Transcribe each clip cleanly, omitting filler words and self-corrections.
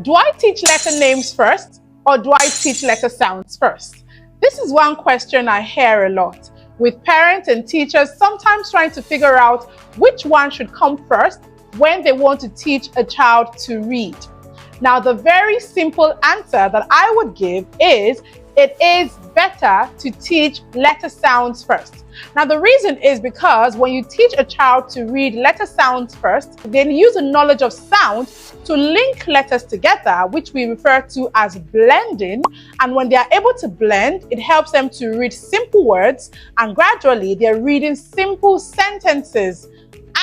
Do I teach letter names first or do I teach letter sounds first? This is one question I hear a lot, with parents and teachers sometimes trying to figure out which one should come first when they want to teach a child to read. Now, the very simple answer that I would give is it is better to teach letter sounds first. Now, the reason is because when you teach a child to read letter sounds first, they use a knowledge of sound to link letters together, which we refer to as blending. And when they are able to blend, it helps them to read simple words, and gradually they're reading simple sentences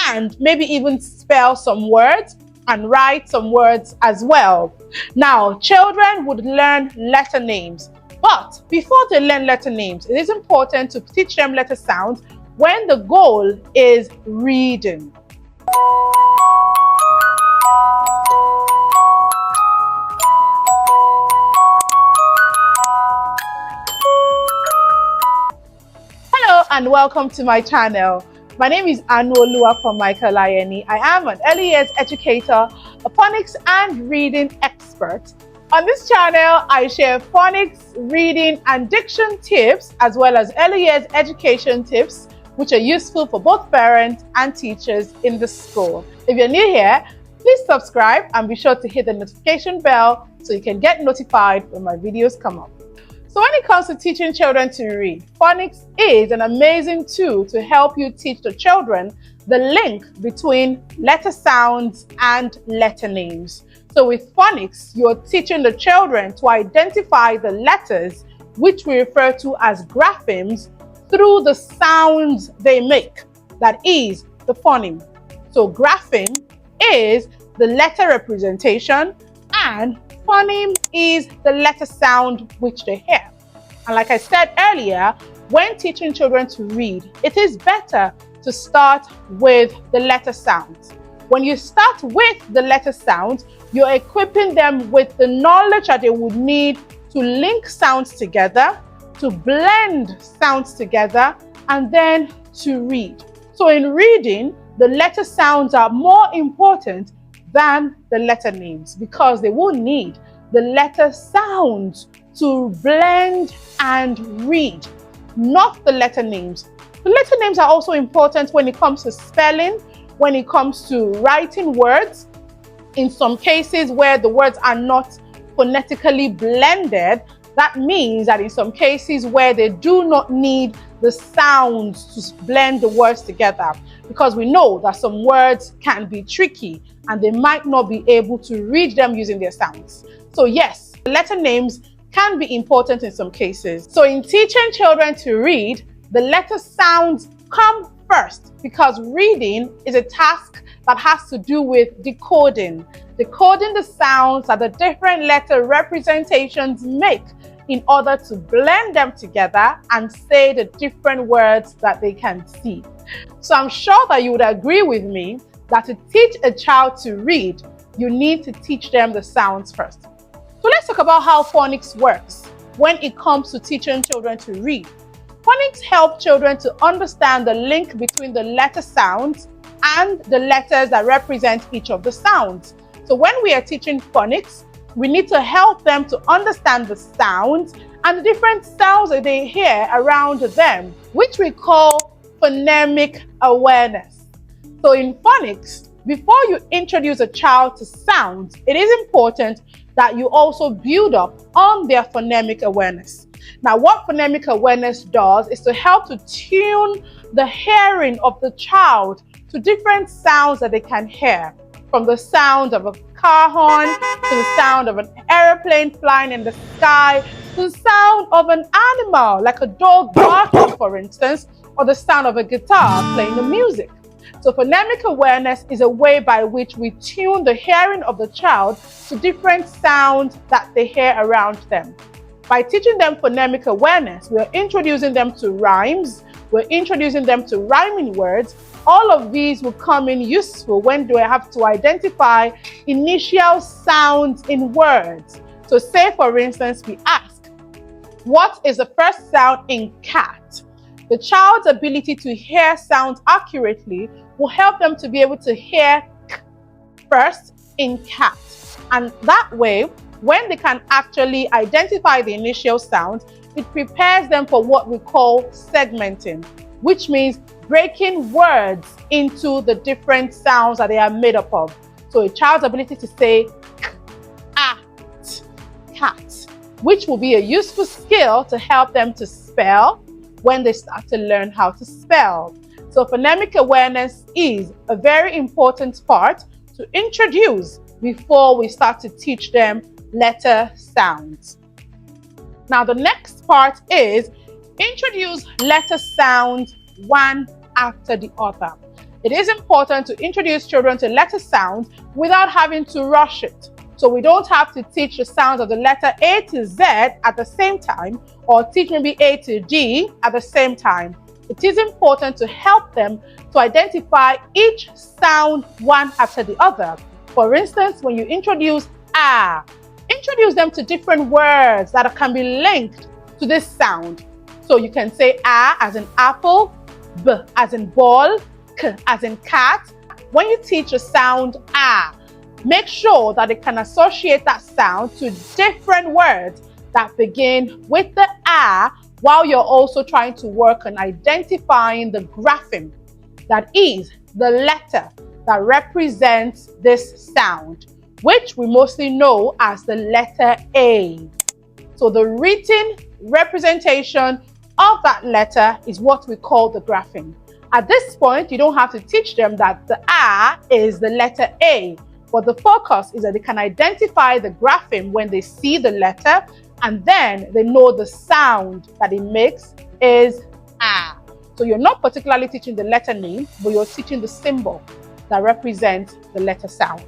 and maybe even spell some words and write some words as well. Now, children would learn letter names. But before they learn letter names, it is important to teach them letter sounds when the goal is reading. Hello and welcome to my channel. My name is Oluwa from Michael-Ayeni. I am an early years educator, a phonics and reading expert. On this channel, I share phonics, reading, and diction tips, as well as early years education tips, which are useful for both parents and teachers in the school. If you're new here, please subscribe and be sure to hit the notification bell so you can get notified when my videos come up. So when it comes to teaching children to read, phonics is an amazing tool to help you teach the children the link between letter sounds and letter names. So with phonics, you're teaching the children to identify the letters, which we refer to as graphemes, through the sounds they make, that is, the phoneme. So grapheme is the letter representation and phoneme is the letter sound which they hear. And like I said earlier, when teaching children to read, it is better to start with the letter sounds. When you start with the letter sounds, you're equipping them with the knowledge that they would need to link sounds together, to blend sounds together, and then to read. So in reading, the letter sounds are more important than the letter names because they will need the letter sounds to blend and read, not the letter names. The letter names are also important when it comes to spelling, when it comes to writing words. In some cases where the words are not phonetically blended, that means that in some cases where they do not need the sounds to blend the words together, because we know that some words can be tricky and they might not be able to read them using their sounds. So yes, letter names can be important in some cases. So in teaching children to read, the letter sounds come first because reading is a task that has to do with decoding the sounds that the different letter representations make in order to blend them together and say the different words that they can see. So I'm sure that you would agree with me that to teach a child to read, you need to teach them the sounds first. So let's talk about how phonics works when it comes to teaching children to read. Phonics help children to understand the link between the letter sounds and the letters that represent each of the sounds. So when we are teaching phonics, we need to help them to understand the sounds and the different sounds that they hear around them, which we call phonemic awareness. So in phonics, before you introduce a child to sounds, it is important that you also build up on their phonemic awareness. Now, what phonemic awareness does is to help to tune the hearing of the child to different sounds that they can hear, from the sound of a car horn to the sound of an airplane flying in the sky to the sound of an animal like a dog barking, for instance, or the sound of a guitar playing the music. So phonemic awareness is a way by which we tune the hearing of the child to different sounds that they hear around them. By teaching them phonemic awareness, we're introducing them to rhymes, we're introducing them to rhyming words. All of these will come in useful when they have to identify initial sounds in words. So say, for instance, we ask, what is the first sound in cat? The child's ability to hear sounds accurately will help them to be able to hear k first in cat. And that way, when they can actually identify the initial sound, it prepares them for what we call segmenting, which means breaking words into the different sounds that they are made up of. So a child's ability to say at, cat, which will be a useful skill to help them to spell when they start to learn how to spell. So phonemic awareness is a very important part to introduce before we start to teach them letter sounds. Now the next part is introduce letter sounds one after the other. It is important to introduce children to letter sounds without having to rush it. So we don't have to teach the sounds of the letter A to Z at the same time, or teach maybe A to D at the same time. It is important to help them to identify each sound one after the other. For instance, when you introduce A, introduce them to different words that can be linked to this sound. So you can say A as in apple, B as in ball, K as in cat. When you teach a sound A, make sure that it can associate that sound to different words that begin with the A, while you're also trying to work on identifying the grapheme, that is the letter that represents this sound, which we mostly know as the letter A. So the written representation of that letter is what we call the grapheme. At this point, you don't have to teach them that the A is the letter A, but the focus is that they can identify the grapheme when they see the letter, and then they know the sound that it makes is A. So you're not particularly teaching the letter name, but you're teaching the symbol that represents the letter sound.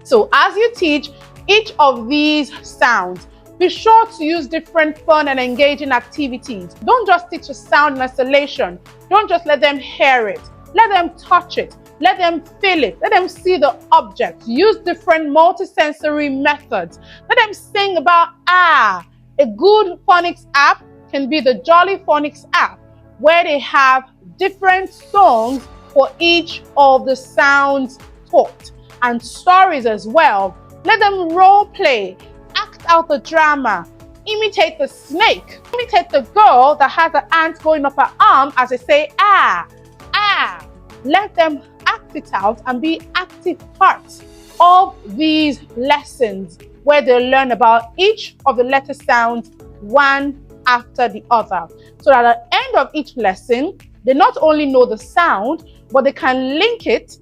So as you teach each of these sounds, be sure to use different fun and engaging activities. Don't just teach a sound in isolation. Don't just let them hear it. Let them touch it. Let them feel it. Let them see the object. Use different multisensory methods. Let them sing about A. A good phonics app can be the Jolly Phonics app, where they have different songs for each of the sounds taught, and stories as well. Let them role play, act out the drama, imitate the snake, imitate the girl that has the ant going up her arm as they say ah, ah. Let them act it out and be active parts of these lessons, where they learn about each of the letter sounds one after the other. So that at the end of each lesson, they not only know the sound, but they can link it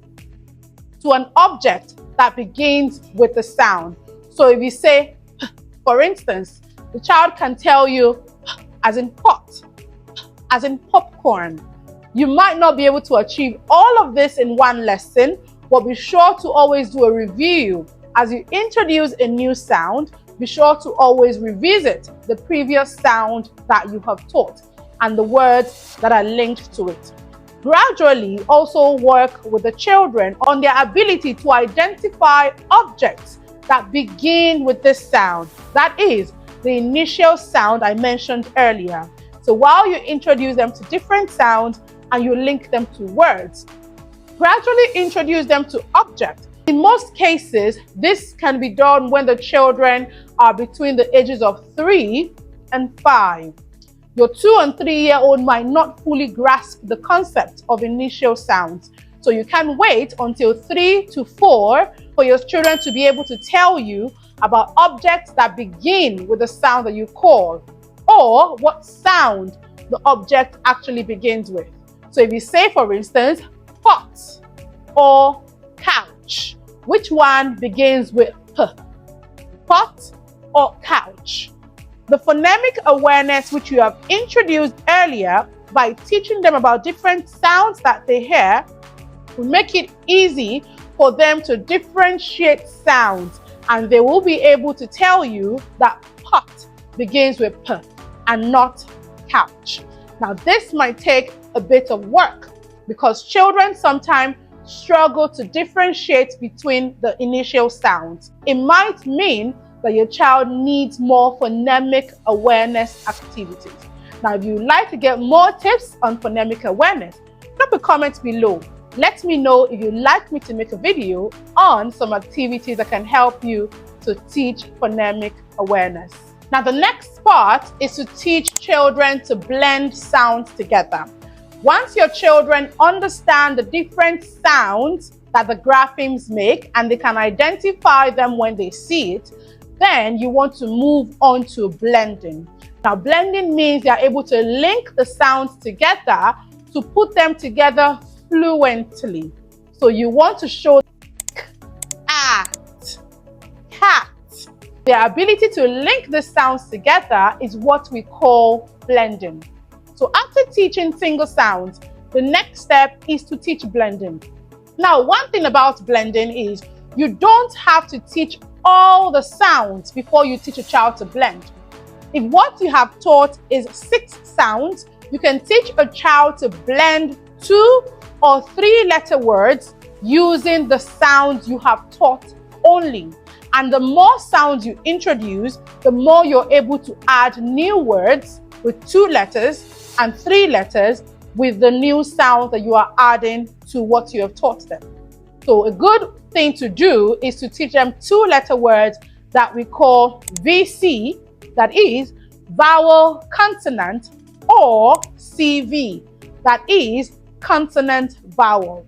to an object that begins with the sound. So if you say, for instance, the child can tell you as in pot, as in popcorn. You might not be able to achieve all of this in one lesson, but be sure to always do a review. As you introduce a new sound, be sure to always revisit the previous sound that you have taught and the words that are linked to it. Gradually, also work with the children on their ability to identify objects that begin with this sound. That is the initial sound I mentioned earlier. So while you introduce them to different sounds and you link them to words, gradually introduce them to objects. In most cases, this can be done when the children are between the ages of 3 and 5. Your 2 and 3-year-old might not fully grasp the concept of initial sounds. So you can wait until 3 to 4 for your children to be able to tell you about objects that begin with the sound that you call, or what sound the object actually begins with. So if you say, for instance, pot or couch, which one begins with P? Pot or couch? The phonemic awareness, which you have introduced earlier by teaching them about different sounds that they hear, will make it easy for them to differentiate sounds, and they will be able to tell you that pot begins with P and not couch. Now, this might take a bit of work because children sometimes struggle to differentiate between the initial sounds. It might mean that your child needs more phonemic awareness activities. Now, if you'd like to get more tips on phonemic awareness, drop a comment below. let me know if you'd like me to make a video on some activities that can help you to teach phonemic awareness. Now, the next part is to teach children to blend sounds together. Once your children understand the different sounds that the graphemes make and they can identify them when they see it, then you want to move on to blending. Now, blending means you're able to link the sounds together to put them together fluently. So you want to show at, cat. The ability to link the sounds together is what we call blending. So after teaching single sounds, the next step is to teach blending. Now, one thing about blending is you don't have to teach all the sounds before you teach a child to blend. If what you have taught is 6 sounds, you can teach a child to blend 2 or 3 letter words using the sounds you have taught only. And the more sounds you introduce, the more you're able to add new words with 2 letters and 3 letters with the new sound that you are adding to what you have taught them. So a good thing to do is to teach them 2-letter words that we call VC, that is vowel consonant, or CV, that is consonant vowel.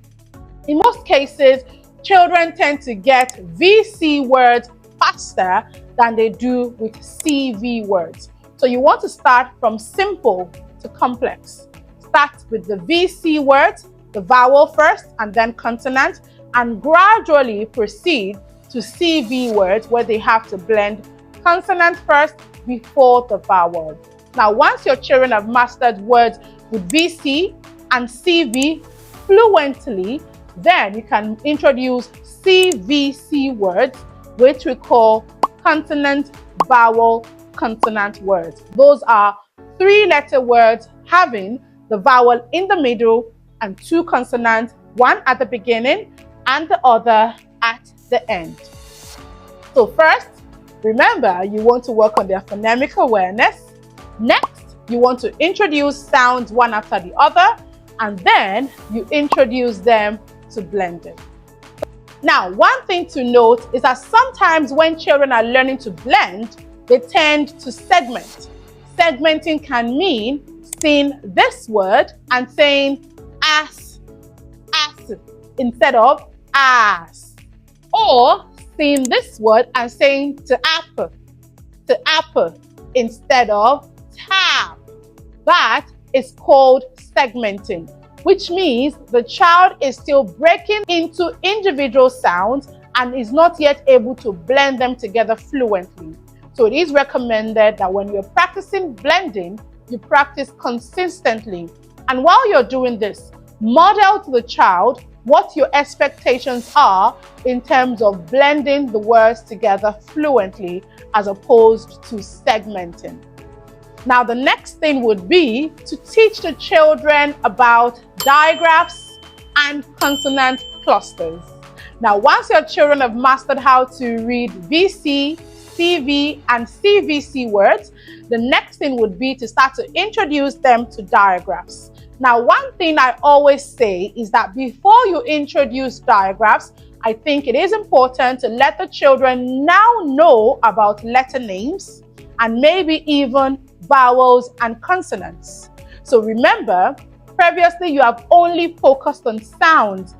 In most cases, children tend to get VC words faster than they do with CV words. So you want to start from simple to complex. Start with the VC words, the vowel first and then consonant, and gradually proceed to CV words where they have to blend consonant first before the vowel. Now, once your children have mastered words with VC and CV fluently, then you can introduce CVC words, which we call consonant vowel consonant words. Those are 3-letter words having the vowel in the middle and 2 consonants, one at the beginning and the other at the end. So first, remember, you want to work on their phonemic awareness. Next, you want to introduce sounds one after the other, and then you introduce them to blending. Now, one thing to note is that sometimes when children are learning to blend, they tend to segment. Segmenting can mean saying this word and saying as instead of as, or saying this word and saying to apple instead of tap. That is called segmenting, which means the child is still breaking into individual sounds and is not yet able to blend them together fluently. So it is recommended that when you're practicing blending, you practice consistently. And while you're doing this, model to the child what your expectations are in terms of blending the words together fluently as opposed to segmenting. Now, the next thing would be to teach the children about digraphs and consonant clusters. Now, once your children have mastered how to read VC, CV, and CVC words, the next thing would be to start to introduce them to digraphs. Now, one thing I always say is that before you introduce digraphs, I think it is important to let the children now know about letter names and maybe even vowels and consonants. So remember, previously you have only focused on sounds.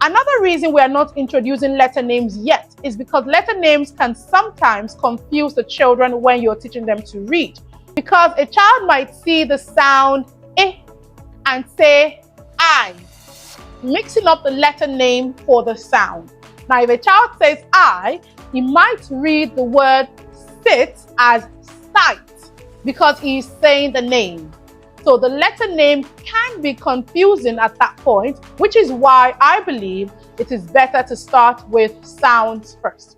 Another reason we are not introducing letter names yet is because letter names can sometimes confuse the children when you're teaching them to read. Because a child might see the sound eh and say I, mixing up the letter name for the sound. Now, if a child says I, he might read the word sit as sight because he's saying the name. So the letter name can be confusing at that point, which is why I believe it is better to start with sounds first.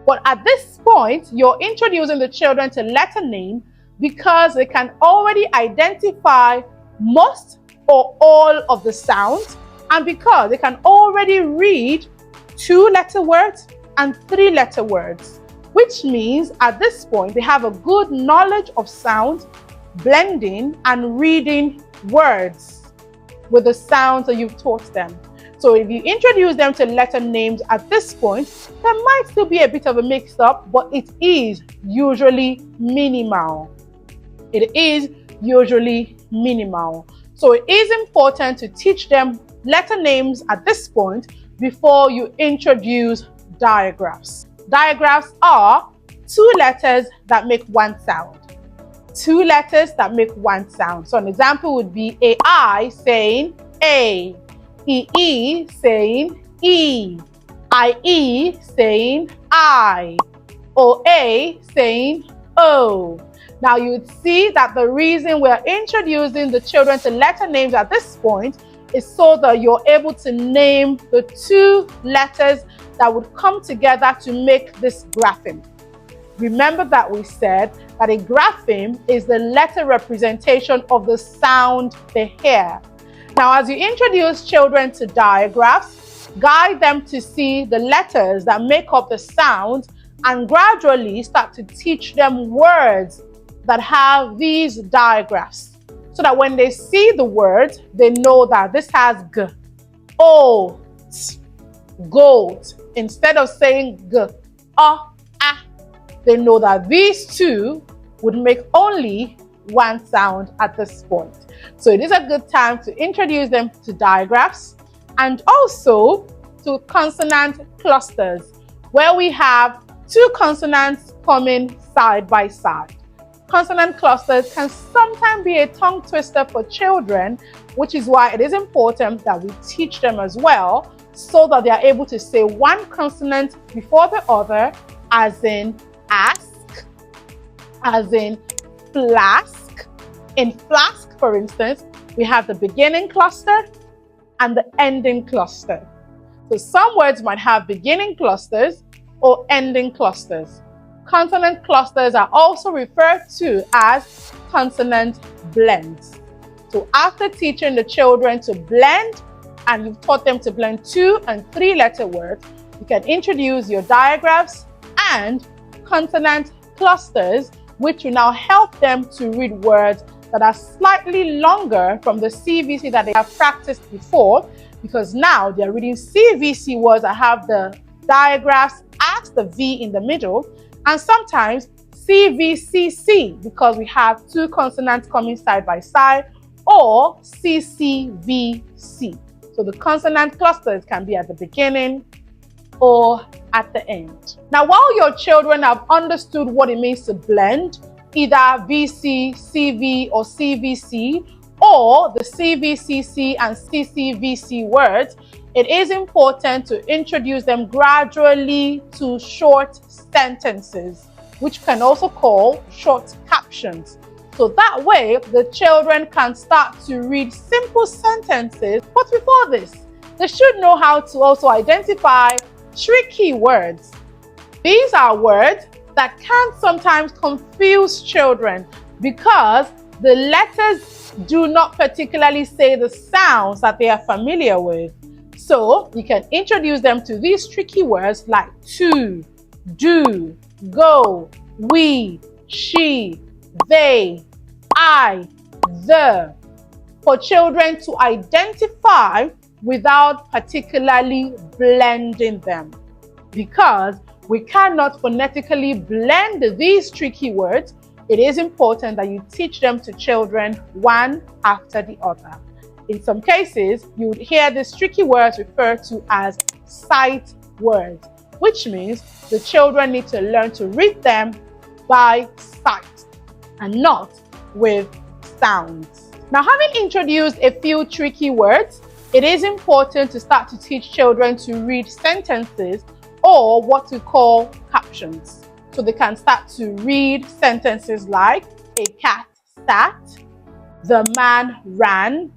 But at this point, you're introducing the children to letter name because they can already identify most or all of the sounds, and because they can already read 2-letter words and 3-letter words, which means at this point they have a good knowledge of sound, blending and reading words with the sounds that you've taught them. So if you introduce them to letter names at this point, there might still be a bit of a mix-up, but it is usually minimal. It is usually minimal. So it is important to teach them letter names at this point before you introduce digraphs. Digraphs are two letters that make one sound. Two letters that make one sound. So an example would be a I saying A, E saying E, IE saying I, OA saying O. Now you would see that the reason we're introducing the children to letter names at this point is so that you're able to name the two letters that would come together to make this grapheme. Remember that we said that a grapheme is the letter representation of the sound they hear. Now, as you introduce children to digraphs, guide them to see the letters that make up the sound and gradually start to teach them words that have these digraphs, so that when they see the word, they know that this has G, O, T, goat. Instead of saying G, O, A, they know that these two would make only one sound at this point. So it is a good time to introduce them to digraphs and also to consonant clusters, where we have two consonants coming side by side. Consonant clusters can sometimes be a tongue twister for children, which is why it is important that we teach them as well, so that they are able to say one consonant before the other, as in ask, as in flask. In flask, for instance, we have the beginning cluster and the ending cluster. So some words might have beginning clusters or ending clusters. Consonant clusters are also referred to as consonant blends. So after teaching the children to blend, and you've taught them to blend 2 and 3 letter words, you can introduce your digraphs and consonant clusters, which will now help them to read words that are slightly longer from the CVC that they have practiced before, because now they're reading CVC words that have the digraphs at the V in the middle, and sometimes CVCC, because we have two consonants coming side by side, or CCVC. So the consonant clusters can be at the beginning or at the end. Now, while your children have understood what it means to blend, either VC, CV, or CVC, or the CVCC and CCVC words, it is important to introduce them gradually to short sentences, which can also call short captions. So that way, the children can start to read simple sentences. But before this, they should know how to also identify tricky words. These are words that can sometimes confuse children because the letters do not particularly say the sounds that they are familiar with. So you can introduce them to these tricky words like to, do, go, we, she, they, I, the, for children to identify without particularly blending them. Because we cannot phonetically blend these tricky words, it is important that you teach them to children one after the other. In some cases, you would hear these tricky words referred to as sight words, which means the children need to learn to read them by sight and not with sounds. Now, having introduced a few tricky words, it is important to start to teach children to read sentences, or what we call captions. So they can start to read sentences like a cat sat, the man ran,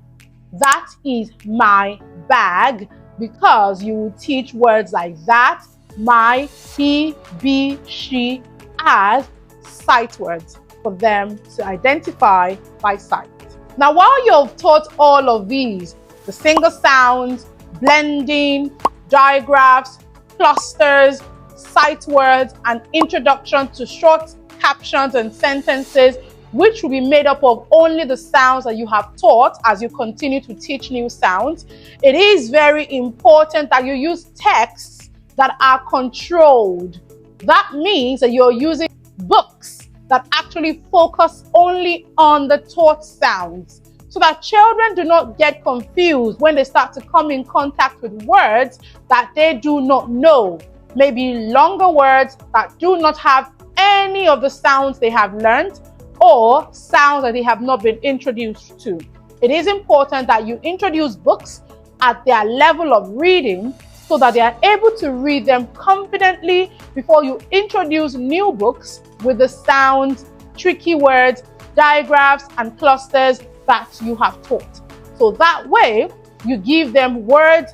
that is my bag, because you will teach words like that, my, he, be, she as sight words for them to identify by sight. Now, while you've taught all of these, the single sounds, blending, digraphs, clusters, sight words, and introduction to short captions and sentences, which will be made up of only the sounds that you have taught as you continue to teach new sounds, it is very important that you use texts that are controlled. That means that you're using books that actually focus only on the taught sounds, so that children do not get confused when they start to come in contact with words that they do not know. Maybe longer words that do not have any of the sounds they have learned, or sounds that they have not been introduced to. It is important that you introduce books at their level of reading so that they are able to read them confidently before you introduce new books with the sounds, tricky words, digraphs, and clusters that you have taught. So that way, you give them words,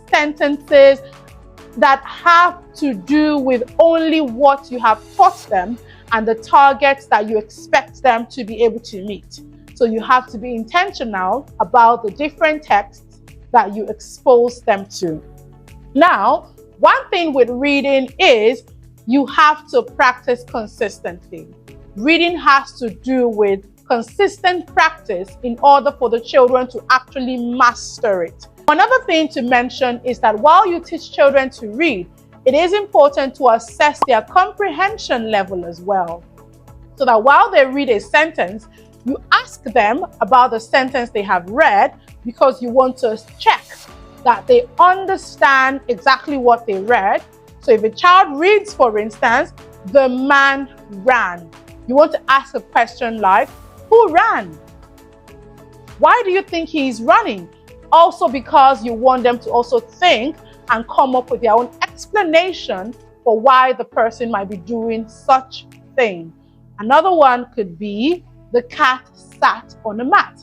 sentences that have to do with only what you have taught them and the targets that you expect them to be able to meet. So you have to be intentional about the different texts that you expose them to. Now, one thing with reading is you have to practice consistently. Reading has to do with consistent practice in order for the children to actually master it. Another thing to mention is that while you teach children to read, it is important to assess their comprehension level as well. So that while they read a sentence, you ask them about the sentence they have read, because you want to check that they understand exactly what they read. So if a child reads, for instance, "The man ran," you want to ask a question like, "Who ran? Why do you think he's running?" Also because you want them to also think and come up with their own explanation for why the person might be doing such thing. Another one could be, "The cat sat on a mat."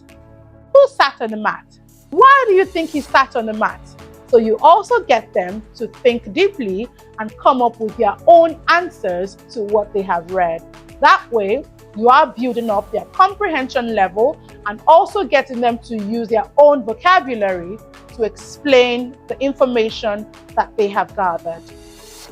Who sat on the mat? Why do you think he sat on the mat? So you also get them to think deeply and come up with their own answers to what they have read. That way, you are building up their comprehension level and also getting them to use their own vocabulary to explain the information that they have gathered.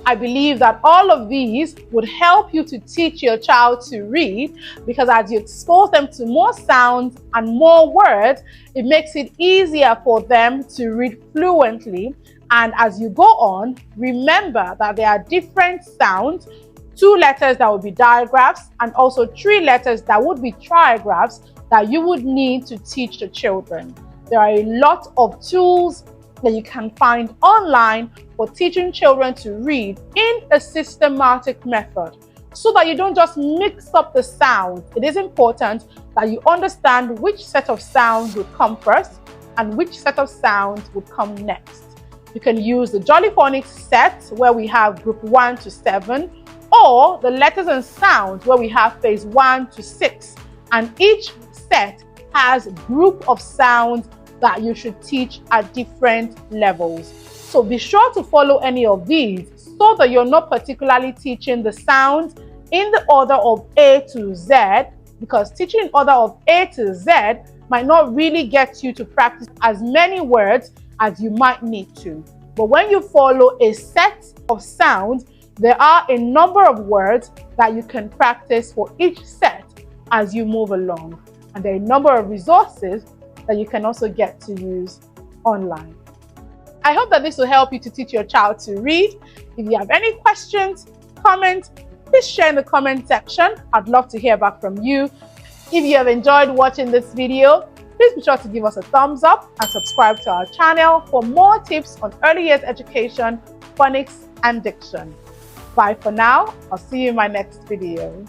I believe that all of these would help you to teach your child to read, because as you expose them to more sounds and more words, it makes it easier for them to read fluently. And as you go on, remember that there are different sounds, 2 letters that would be digraphs and also 3 letters that would be trigraphs that you would need to teach the children. There are a lot of tools that you can find online for teaching children to read in a systematic method, so that you don't just mix up the sounds. It is important that you understand which set of sounds would come first and which set of sounds would come next. You can use the Jolly Phonics set, where we have group 1 to 7, or the letters and sounds, where we have phase 1 to 6, and each set has a group of sounds that you should teach at different levels. So be sure to follow any of these so that you're not particularly teaching the sounds in the order of A to Z, because teaching in order of A to Z might not really get you to practice as many words as you might need to. But when you follow a set of sounds, there are a number of words that you can practice for each set as you move along. And there are a number of resources that you can also get to use online. I hope that this will help you to teach your child to read. If you have any questions, comments, please share in the comment section. I'd love to hear back from you. If you have enjoyed watching this video, please be sure to give us a thumbs up and subscribe to our channel for more tips on early years education, phonics, and diction. Bye for now. I'll see you in my next video.